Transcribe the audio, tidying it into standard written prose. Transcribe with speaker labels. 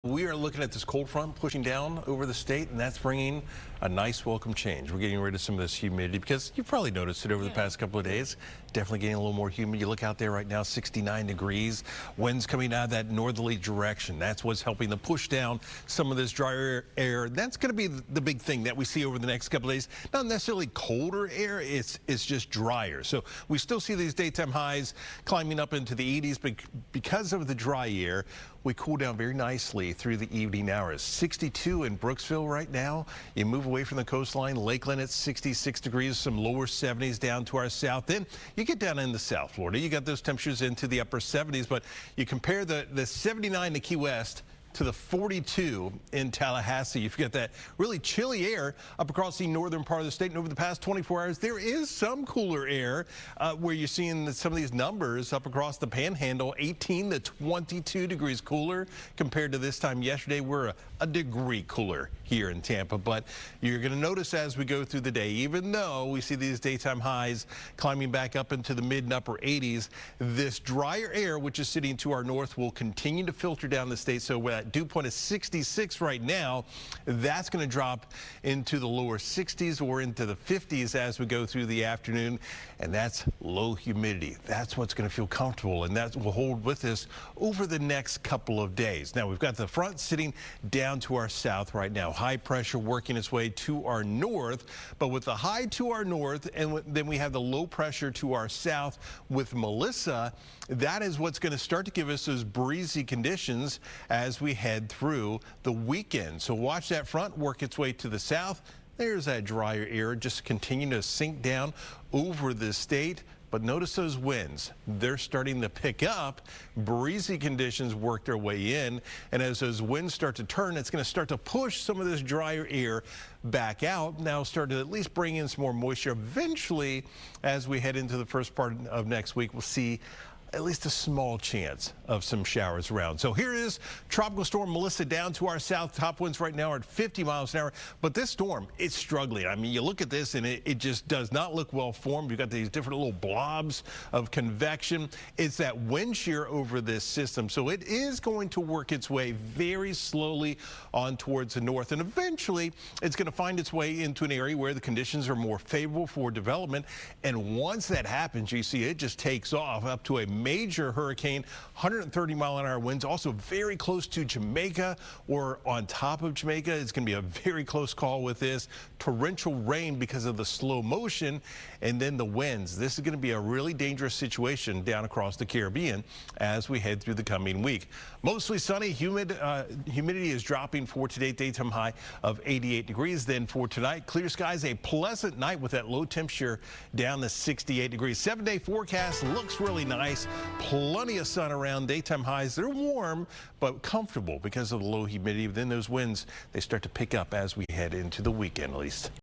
Speaker 1: We are looking at this cold front pushing down over the state, and that's bringing a nice welcome change. We're getting rid of some of this humidity because you've probably noticed it over the past couple of days. Definitely getting a little more humid. You look out there right now, 69 degrees. Winds coming out of that northerly direction. That's what's helping to push down some of this drier air. That's going to be the big thing that we see over the next couple of days. Not necessarily colder air, it's just drier. So we still see these daytime highs climbing up into the 80s, but because of the dry air, we cool down very nicely through the evening hours. 62 in Brooksville right now. You move away from the coastline, Lakeland at 66 degrees, some lower 70s down to our south. Then you get down into South Florida. You got those temperatures into the upper 70s, but you compare the 79 to Key West to the 42 in Tallahassee. You've got that really chilly air up across the northern part of the state. And over the past 24 hours, there is some cooler air where you're seeing some of these numbers up across the panhandle, 18 to 22 degrees cooler compared to this time yesterday. We're a degree cooler here in Tampa, but you're going to notice as we go through the day, even though we see these daytime highs climbing back up into the mid and upper 80s, this drier air, which is sitting to our north, will continue to filter down the state. So that dew point is 66 right now. That's going to drop into the lower 60s or into the 50s as we go through the afternoon, and that's low humidity. That's what's going to feel comfortable, and that will hold with us over the next couple of days. Now, we've got the front sitting down to our south right now. High pressure working its way to our north, but with the high to our north, and then we have the low pressure to our south with Melissa. That is what's going to start to give us those breezy conditions as we head through the weekend. So watch that front work its way to the south. There's that drier air just continuing to sink down over the state. But notice those winds. They're starting to pick up. Breezy conditions work their way in. And as those winds start to turn, it's going to start to push some of this drier air back out. Now start to at least bring in some more moisture. Eventually, as we head into the first part of next week, we'll see at least a small chance of some showers around. So here is Tropical Storm Melissa down to our south. Top winds right now are at 50 miles an hour. But this storm, it's struggling. I mean, you look at this and it just does not look well formed. You've got these different little blobs of convection. It's that wind shear over this system. So it is going to work its way very slowly on towards the north. And eventually, it's going to find its way into an area where the conditions are more favorable for development. And once that happens, you see it just takes off up to a major hurricane, 130-mile-an-hour winds, also very close to Jamaica or on top of Jamaica. It's going to be a very close call with this. Torrential rain because of the slow motion and then the winds. This is going to be a really dangerous situation down across the Caribbean as we head through the coming week. Mostly sunny, humid. Humidity is dropping for today, daytime high of 88 degrees. Then for tonight, clear skies, a pleasant night with that low temperature down to 68 degrees. 7-day forecast looks really nice. Plenty of sun around. Daytime highs, they're warm but comfortable because of the low humidity. Then those winds, they start to pick up as we head into the weekend, at least.